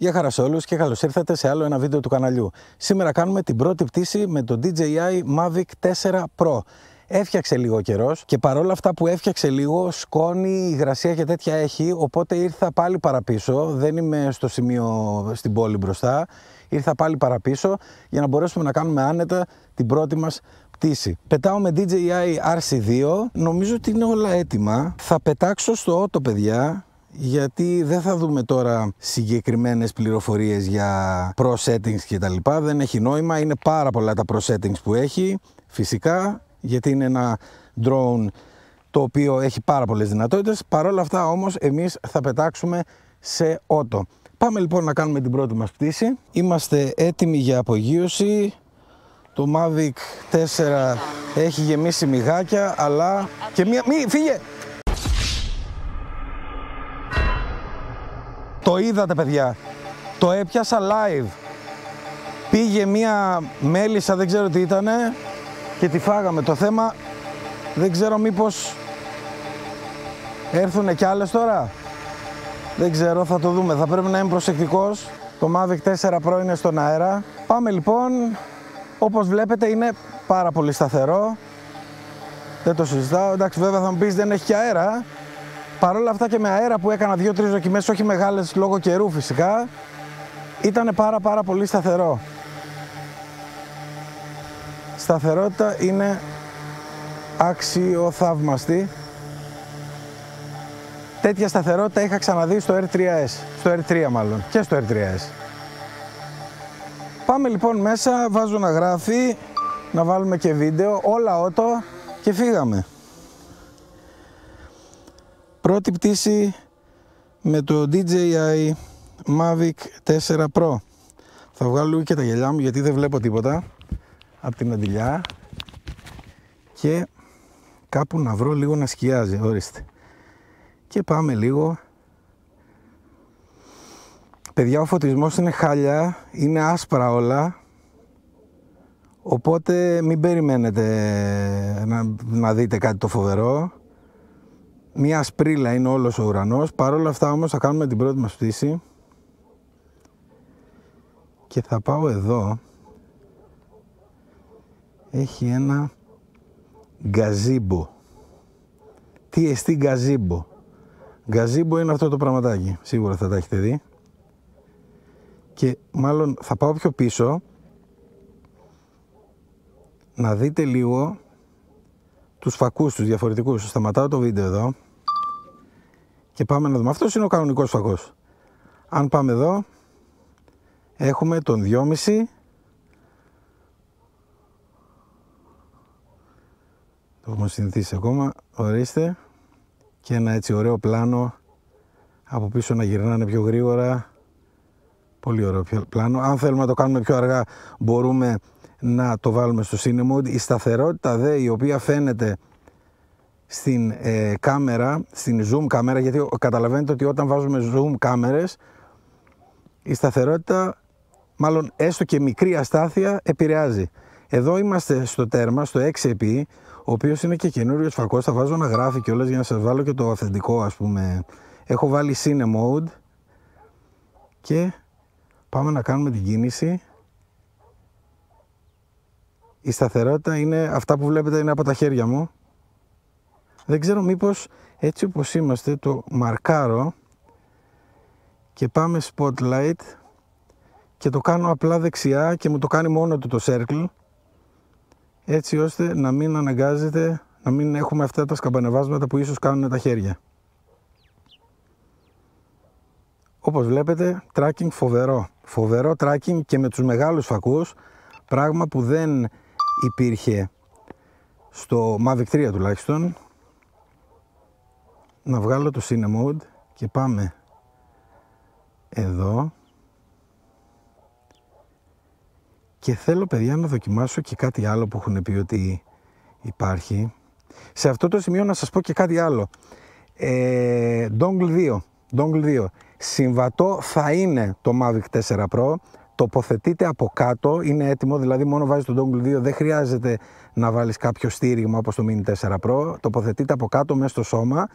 Γεια χαρά σε όλους και καλώς ήρθατε σε άλλο ένα βίντεο του καναλιού. Σήμερα κάνουμε την πρώτη πτήση με το DJI Mavic 4 Pro. Έφτιαξε λίγο καιρός και παρόλα αυτά που έφτιαξε λίγο, σκόνη, υγρασία και τέτοια έχει, οπότε ήρθα πάλι παραπίσω. Δεν είμαι στο σημείο στην πόλη μπροστά. Ήρθα πάλι παραπίσω για να μπορέσουμε να κάνουμε άνετα την πρώτη μας πτήση. Πετάω με DJI RC2, νομίζω ότι είναι όλα έτοιμα. Θα πετάξω στο Auto, παιδιά, γιατί δεν θα δούμε τώρα συγκεκριμένες πληροφορίες για Pro Settings και τα λοιπά. Δεν έχει νόημα, είναι πάρα πολλά τα Pro Settings που έχει, φυσικά, γιατί είναι ένα drone το οποίο έχει πάρα πολλές δυνατότητες. Παρ' όλα αυτά όμως εμείς θα πετάξουμε σε Auto. Πάμε λοιπόν να κάνουμε την πρώτη μας πτήση. Είμαστε έτοιμοι για απογείωση. Το Mavic 4 έχει γεμίσει μυγάκια, αλλά και μία... Φύγε! Το είδατε, παιδιά, το έπιασα live. Πήγε μία μέλισσα, δεν ξέρω τι ήτανε, και τη φάγαμε. Το θέμα, δεν ξέρω μήπως έρθουνε κι άλλες τώρα. Δεν ξέρω, θα το δούμε, θα πρέπει να είμαι προσεκτικός. Το Mavic 4 Pro είναι στον αέρα. Πάμε λοιπόν, όπως βλέπετε είναι πάρα πολύ σταθερό. Δεν το συζητάω, εντάξει, βέβαια θα μου πεις δεν έχει και αέρα. Παρ' όλα αυτά και με αέρα που έκανα 2-3 δοκιμές, όχι μεγάλες λόγω καιρού φυσικά, ήταν πάρα πολύ σταθερό. Σταθερότητα είναι αξιοθαύμαστη. Τέτοια σταθερότητα είχα ξαναδεί στο R3S, στο R3 μάλλον, και στο R3S. Πάμε λοιπόν μέσα, βάζω να γράφει, να βάλουμε και βίντεο, όλα auto και φύγαμε. Πρώτη πτήση με το DJI Mavic 4 Pro. Θα βγάλω λίγο και τα γυαλιά μου γιατί δεν βλέπω τίποτα από την αντιλιά και κάπου να βρω λίγο να σκιάζει, ορίστε. Και πάμε λίγο. Παιδιά, ο φωτισμός είναι χάλια, είναι άσπρα όλα, οπότε μην περιμένετε να δείτε κάτι το φοβερό. Μία ασπρίλα είναι όλος ο ουρανός. Παρ' όλα αυτά όμως θα κάνουμε την πρώτη μας πτήση και θα πάω εδώ. Έχει ένα γκαζίμπο. Τι εστί γκαζίμπο? Γκαζίμπο είναι αυτό το πραγματάκι, σίγουρα θα τα έχετε δει. Και μάλλον θα πάω πιο πίσω να δείτε λίγο τους φακούς, τους διαφορετικούς. Σταματάω το βίντεο εδώ και πάμε να δούμε. Αυτός είναι ο κανονικός φακός. Αν πάμε εδώ, έχουμε τον 2,5. Το έχουμε συνηθίσει ακόμα, ορίστε. Και ένα έτσι ωραίο πλάνο από πίσω να γυρνάνε πιο γρήγορα. Πολύ ωραίο πλάνο. Αν θέλουμε να το κάνουμε πιο αργά, μπορούμε να το βάλουμε στο Cine Mode. Η σταθερότητα δε, η οποία φαίνεται στην κάμερα, στην zoom κάμερα, γιατί καταλαβαίνετε ότι όταν βάζουμε zoom κάμερες, η σταθερότητα, μάλλον έστω και μικρή αστάθεια, επηρεάζει. Εδώ είμαστε στο τέρμα, στο 6x, ο οποίος είναι και καινούριος φακός. Θα βάζω να γράφει κιόλας για να σας βάλω και το αυθεντικό, ας πούμε. Έχω βάλει Cine Mode και πάμε να κάνουμε την κίνηση. Η σταθερότητα είναι, αυτά που βλέπετε είναι από τα χέρια μου. Δεν ξέρω μήπως έτσι όπως είμαστε το μαρκάρω και πάμε spotlight και το κάνω απλά δεξιά και μου το κάνει μόνο του το circle, έτσι ώστε να μην αναγκάζεται, να μην έχουμε αυτά τα σκαμπανεβάσματα που ίσως κάνουν τα χέρια. Όπως βλέπετε, tracking φοβερό. Φοβερό tracking και με τους μεγάλους φακούς, πράγμα που δεν υπήρχε στο Mavic 3 τουλάχιστον. Να βγάλω το Cine Mode και πάμε εδώ. Και θέλω, παιδιά, να δοκιμάσω και κάτι άλλο που έχουν πει ότι υπάρχει. Σε αυτό το σημείο να σας πω και κάτι άλλο. Dongle 2. Συμβατό θα είναι το Mavic 4 Pro. Τοποθετείται από κάτω, είναι έτοιμο, δηλαδή μόνο βάζεις το Dongle 2, δεν χρειάζεται να βάλεις κάποιο στήριγμα όπως το Mini 4 Pro. Τοποθετείται από κάτω μέσα στο σώμα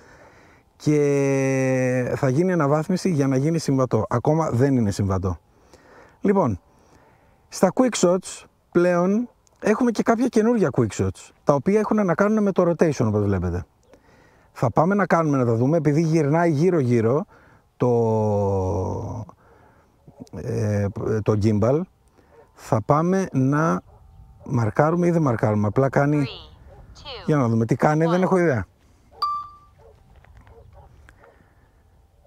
και θα γίνει αναβάθμιση για να γίνει συμβατό. Ακόμα δεν είναι συμβατό. Λοιπόν, στα quick shots πλέον έχουμε και κάποια καινούργια quick shots, τα οποία έχουν να κάνουν με το rotation, όπως βλέπετε. Θα πάμε να κάνουμε, να τα δούμε, επειδή γυρνάει γύρω-γύρω το gimbal, θα πάμε να μαρκάρουμε ή δεν μαρκάρουμε, απλά κάνει, για να δούμε τι κάνει, δεν έχω ιδέα.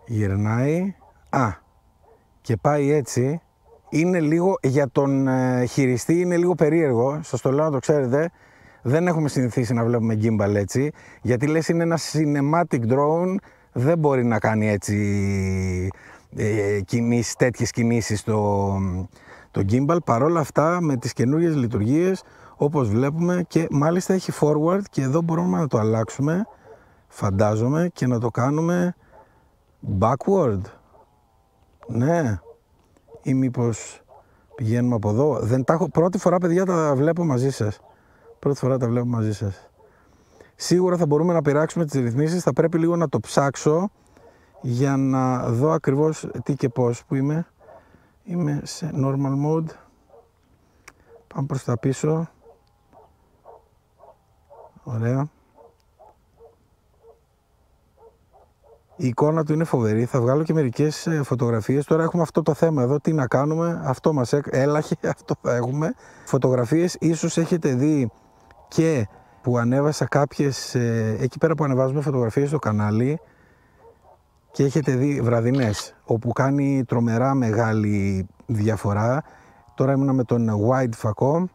Γυρνάει, και πάει έτσι. Είναι λίγο, για τον χειριστή είναι λίγο περίεργο, σας το λέω να το ξέρετε. Δεν έχουμε συνηθίσει να βλέπουμε gimbal έτσι, γιατί λες είναι ένα cinematic drone, δεν μπορεί να κάνει έτσι τέτοιες κινήσεις το gimbal. Παρόλα αυτά, με τις καινούργιες λειτουργίες, όπως βλέπουμε, και μάλιστα έχει forward, και εδώ μπορούμε να το αλλάξουμε, φαντάζομαι, και να το κάνουμε backward. Ναι, ή μήπως πηγαίνουμε από εδώ. Δεν τα έχω, πρώτη φορά, παιδιά, τα βλέπω μαζί σας. Πρώτη φορά τα βλέπω μαζί σας. Σίγουρα θα μπορούμε να πειράξουμε τις ρυθμίσεις. Θα πρέπει λίγο να το ψάξω για να δω ακριβώς τι και πώς. Που είμαι. Είμαι σε normal mode. Πάμε προς τα πίσω. Ωραία. Η εικόνα του είναι φοβερή. Θα βγάλω και μερικές φωτογραφίες. Τώρα έχουμε αυτό το θέμα εδώ. Τι να κάνουμε. Αυτό μας έλαχε. Αυτό θα έχουμε. Φωτογραφίες ίσως έχετε δει και που ανέβασα κάποιες εκεί πέρα που ανεβάζουμε φωτογραφίες στο κανάλι, και έχετε δει βραδινές όπου κάνει τρομερά μεγάλη διαφορά. Τώρα ήμουνα με τον wide φακό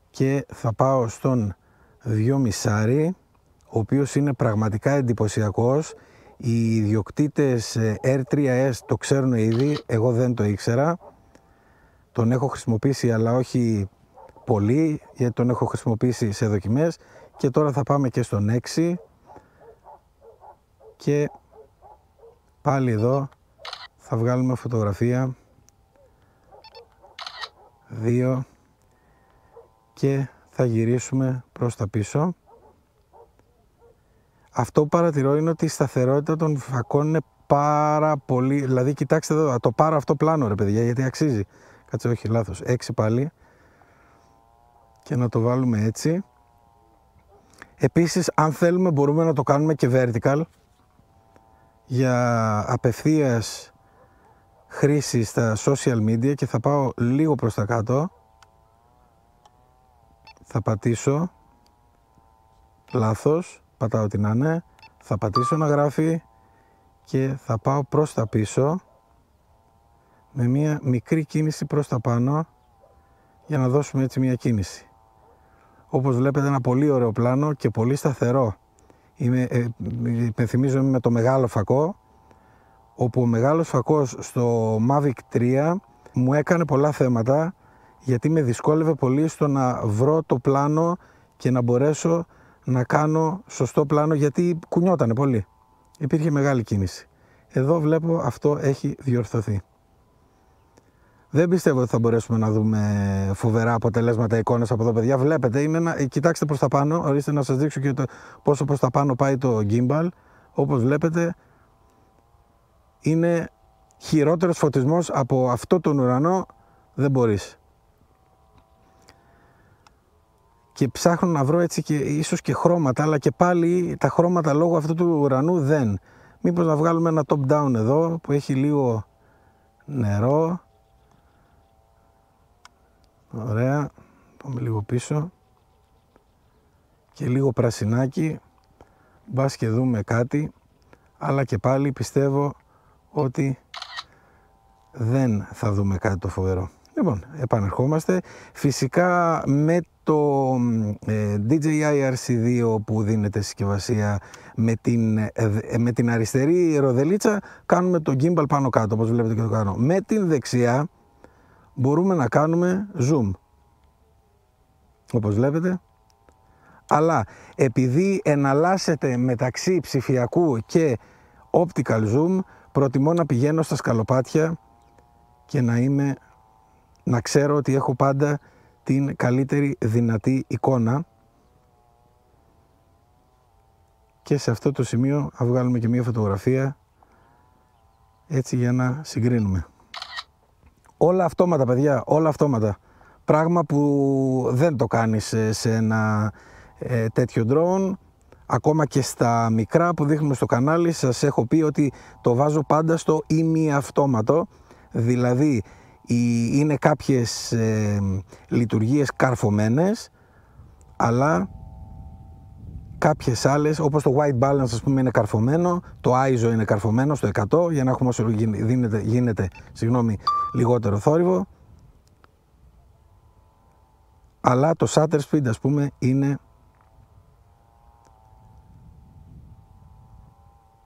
και θα πάω στον 2,5, ο οποίος είναι πραγματικά εντυπωσιακός. Οι ιδιοκτήτες R3S το ξέρουν ήδη, εγώ δεν το ήξερα. Τον έχω χρησιμοποιήσει, αλλά όχι πολύ, γιατί τον έχω χρησιμοποιήσει σε δοκιμές. Και τώρα θα πάμε και στον 6 και πάλι εδώ θα βγάλουμε φωτογραφία 2 και θα γυρίσουμε προς τα πίσω. Αυτό που παρατηρώ είναι ότι η σταθερότητα των φακών είναι πάρα πολύ, δηλαδή κοιτάξτε εδώ, θα το πάρω αυτό πλάνο ρε παιδιά, γιατί αξίζει. Κάτσε, όχι, λάθος, 6 πάλι και να το βάλουμε έτσι. Επίσης, αν θέλουμε μπορούμε να το κάνουμε και vertical για απευθείας χρήση στα social media, και θα πάω λίγο προς τα κάτω, θα πατήσω, λάθος, πατάω την άνε, θα πατήσω να γράφει και θα πάω προς τα πίσω με μια μικρή κίνηση προς τα πάνω για να δώσουμε έτσι μια κίνηση. Όπως βλέπετε, ένα πολύ ωραίο πλάνο και πολύ σταθερό. Υπενθυμίζω με το μεγάλο φακό, όπου ο μεγάλος φακός στο Mavic 3 μου έκανε πολλά θέματα, γιατί με δυσκόλευε πολύ στο να βρω το πλάνο και να μπορέσω να κάνω σωστό πλάνο, γιατί κουνιότανε πολύ. Υπήρχε μεγάλη κίνηση. Εδώ βλέπω αυτό έχει διορθωθεί. Δεν πιστεύω ότι θα μπορέσουμε να δούμε φοβερά αποτελέσματα εικόνες από εδώ, παιδιά. Βλέπετε, κοιτάξτε προς τα πάνω, ορίστε να σας δείξω και πόσο προς τα πάνω πάει το gimbal. Όπως βλέπετε, είναι χειρότερος φωτισμός από αυτό τον ουρανό, δεν μπορείς. Και ψάχνω να βρω έτσι και ίσως και χρώματα, αλλά και πάλι τα χρώματα λόγω αυτού του ουρανού δεν. Μήπως να βγάλουμε ένα top down εδώ που έχει λίγο νερό. Ωραία, πάμε λίγο πίσω και λίγο πρασινάκι, μπας και δούμε κάτι, αλλά και πάλι πιστεύω ότι δεν θα δούμε κάτι το φοβερό. Λοιπόν, επανερχόμαστε. Φυσικά με το DJI RC2 που δίνεται συσκευασία με την αριστερή ροδελίτσα κάνουμε το gimbal πάνω κάτω, όπως βλέπετε και το κάνω. Με την δεξιά μπορούμε να κάνουμε zoom, όπως βλέπετε, αλλά επειδή εναλλάσσεται μεταξύ ψηφιακού και optical zoom, προτιμώ να πηγαίνω στα σκαλοπάτια και να ξέρω ότι έχω πάντα την καλύτερη δυνατή εικόνα. και σε αυτό το σημείο θα βγάλουμε και μία φωτογραφία έτσι για να συγκρίνουμε. Όλα αυτόματα, παιδιά, όλα αυτόματα. Πράγμα που δεν το κάνεις σε ένα τέτοιο drone. Ακόμα και στα μικρά που δείχνουμε στο κανάλι σας έχω πει ότι το βάζω πάντα στο ημιαυτόματο. Δηλαδή είναι κάποιες λειτουργίες καρφωμένες, αλλά κάποιες άλλες, όπως το white balance ας πούμε είναι καρφωμένο, το ISO είναι καρφωμένο στο 100 για να έχουμε όσο γίνεται λιγότερο θόρυβο, αλλά το shutter speed ας πούμε είναι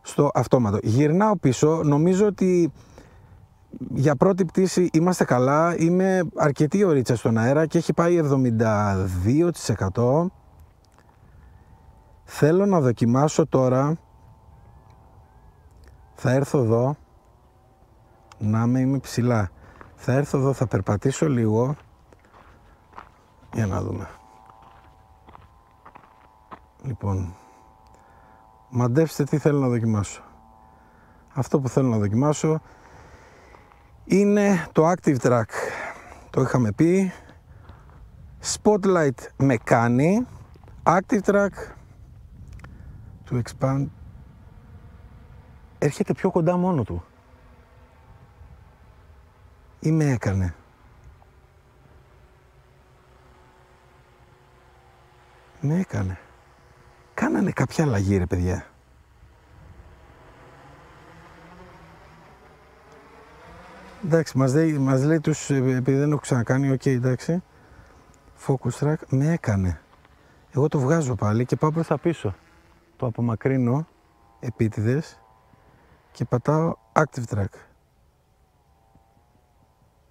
στο αυτόματο. Γυρνάω πίσω, νομίζω ότι για πρώτη πτήση είμαστε καλά, είμαι αρκετή ωρίτσα στον αέρα και έχει πάει 72%. Θέλω να δοκιμάσω τώρα, θα έρθω εδώ, να είμαι ψηλά. Θα έρθω εδώ, θα περπατήσω λίγο, για να δούμε. Λοιπόν, μαντέψτε τι θέλω να δοκιμάσω. Αυτό που θέλω να δοκιμάσω είναι το Active Track. Το είχαμε πει. Spotlight με κάνει. Active Track to expand. Έρχεται πιο κοντά μόνο του. Ή με έκανε. Με έκανε. Κάνανε κάποια αλλαγή ρε παιδιά. Εντάξει, μας λέει τους, επειδή δεν έχω ξανακάνει, ok, εντάξει. Focus track, με έκανε. Εγώ το βγάζω πάλι και πάω προς τα πίσω. Το απομακρύνω, επίτηδες, και πατάω active track.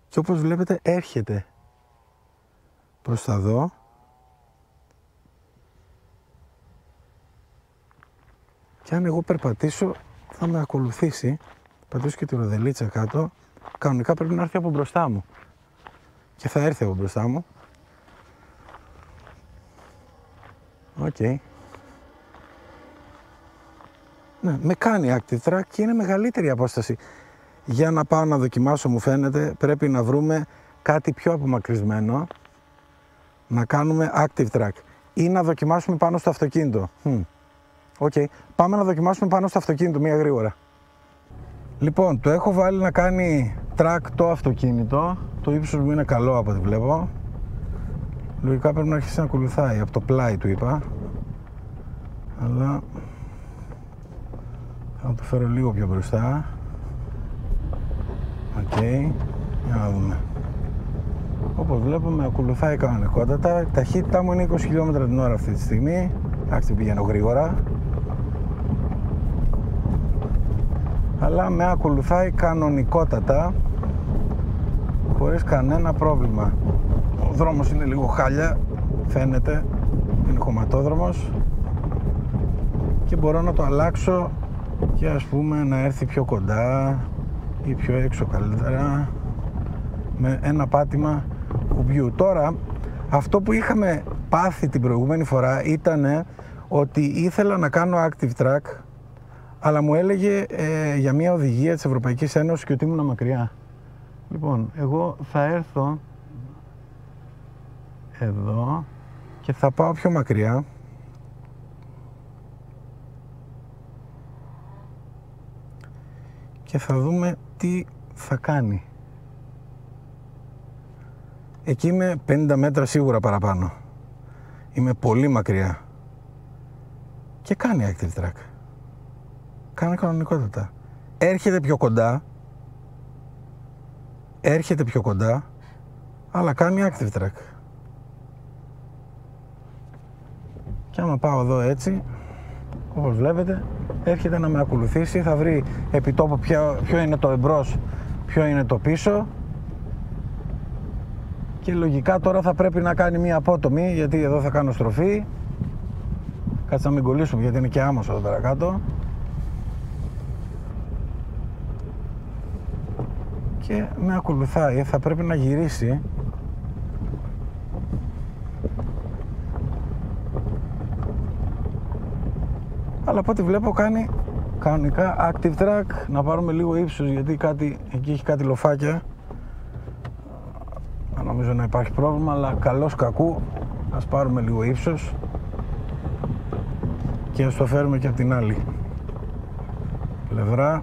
Και όπως βλέπετε έρχεται προς τα δω. Και αν εγώ περπατήσω θα με ακολουθήσει. Πατήσω και τη ροδελίτσα κάτω. Κανονικά πρέπει να έρθει από μπροστά μου. Και θα έρθει από μπροστά μου. Οκ. Ναι, με κάνει active track και είναι μεγαλύτερη η απόσταση. Για να πάω να δοκιμάσω, μου φαίνεται, πρέπει να βρούμε κάτι πιο απομακρυσμένο. Να κάνουμε active track. Ή να δοκιμάσουμε πάνω στο αυτοκίνητο. Οκ. Πάμε να δοκιμάσουμε πάνω στο αυτοκίνητο, μία γρήγορα. Λοιπόν, το έχω βάλει να κάνει track το αυτοκίνητο. Το ύψος μου είναι καλό από ό,τι βλέπω. Λογικά πρέπει να αρχίσει να ακολουθάει. Από το πλάι του είπα. Αλλά θα το φέρω λίγο πιο μπροστά. Οκ. Για να δούμε. Όπως βλέπουμε ακολουθάει κανονικότατα. Η ταχύτητά μου είναι 20 χιλιόμετρα την ώρα αυτή τη στιγμή. Εντάξει, πηγαίνω γρήγορα. Αλλά με ακολουθάει κανονικότατα, χωρίς κανένα πρόβλημα. Ο δρόμος είναι λίγο χάλια, φαίνεται, είναι χωματόδρομος και μπορώ να το αλλάξω και ας πούμε να έρθει πιο κοντά ή πιο έξω καλύτερα με ένα πάτημα κουμπιού. Τώρα αυτό που είχαμε πάθει την προηγούμενη φορά ήταν ότι ήθελα να κάνω active track, αλλά μου έλεγε για μια οδηγία της Ευρωπαϊκής Ένωσης και ότι ήμουν μακριά. Λοιπόν, εγώ θα έρθω εδώ και θα πάω πιο μακριά. Και θα δούμε τι θα κάνει. Εκεί είμαι 50 μέτρα σίγουρα παραπάνω. Είμαι πολύ μακριά. Και κάνει active track. Κάνει κανονικότατα. Έρχεται πιο κοντά, αλλά κάνει active track. Και άμα πάω εδώ έτσι, όπως βλέπετε, έρχεται να με ακολουθήσει, θα βρει επί τόπου ποιο είναι το εμπρός, ποιο είναι το πίσω. Και λογικά τώρα θα πρέπει να κάνει μία απότομη, γιατί εδώ θα κάνω στροφή. Κάτσε να μην κολλήσουμε, γιατί είναι και άμμος εδώ πέρα κάτω. Και με ακολουθάει, θα πρέπει να γυρίσει. Αλλά από ό,τι βλέπω κάνει κανονικά active track. Να πάρουμε λίγο ύψος, γιατί εκεί έχει κάτι λοφάκια. Νομίζω να υπάρχει πρόβλημα, αλλά καλώς κακού ας πάρουμε λίγο ύψος και ας το φέρουμε και από την άλλη πλευρά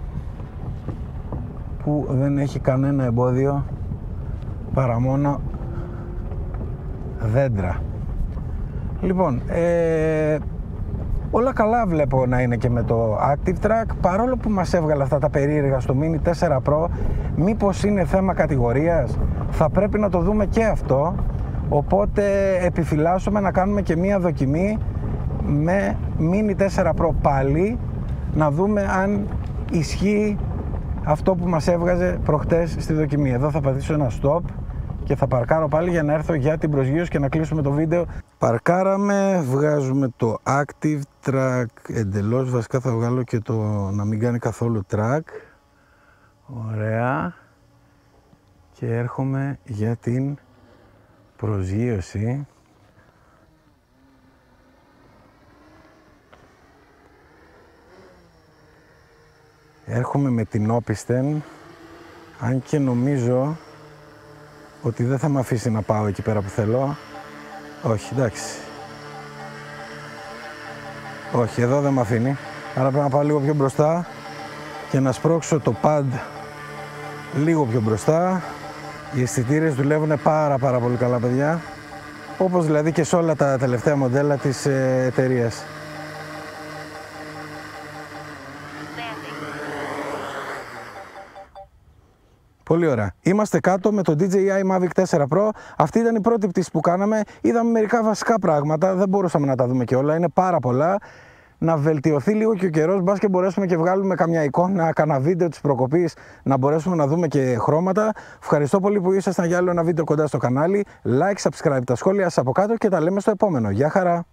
που δεν έχει κανένα εμπόδιο παρά μόνο δέντρα. Λοιπόν, όλα καλά βλέπω να είναι και με το Active Track, παρόλο που μας έβγαλε αυτά τα περίεργα στο Mini 4 Pro. Μήπως είναι θέμα κατηγορίας? Θα πρέπει να το δούμε και αυτό, οπότε επιφυλάσσομαι να κάνουμε και μία δοκιμή με Mini 4 Pro πάλι, να δούμε αν ισχύει αυτό που μας έβγαζε προχτές στη δοκιμή. Εδώ θα πατήσω ένα stop και θα παρκάρω πάλι για να έρθω για την προσγείωση και να κλείσουμε το βίντεο. Παρκάραμε, βγάζουμε το Active Track εντελώς, βασικά θα βγάλω και το να μην κάνει καθόλου track. Ωραία. Και έρχομαι για την προσγείωση. Έρχομαι με την όπισθεν, αν και νομίζω ότι δεν θα με αφήσει να πάω εκεί πέρα που θέλω. Όχι, εντάξει. Όχι, εδώ δεν με αφήνει. Άρα πρέπει να πάω λίγο πιο μπροστά και να σπρώξω το pad λίγο πιο μπροστά. Οι αισθητήρες δουλεύουν πάρα πολύ καλά, παιδιά. Όπως δηλαδή και σε όλα τα τελευταία μοντέλα της εταιρείας. Πολύ ωραία. Είμαστε κάτω με το DJI Mavic 4 Pro. Αυτή ήταν η πρώτη πτήση που κάναμε. Είδαμε μερικά βασικά πράγματα. Δεν μπορούσαμε να τα δούμε και όλα. Είναι πάρα πολλά. Να βελτιωθεί λίγο και ο καιρός. Μπας και μπορέσουμε και βγάλουμε καμιά εικόνα, κανένα βίντεο της προκοπής, να μπορέσουμε να δούμε και χρώματα. Ευχαριστώ πολύ που ήσασταν για άλλο ένα βίντεο κοντά στο κανάλι. Like, subscribe, τα σχόλια σας από κάτω και τα λέμε στο επόμενο. Γεια χαρά!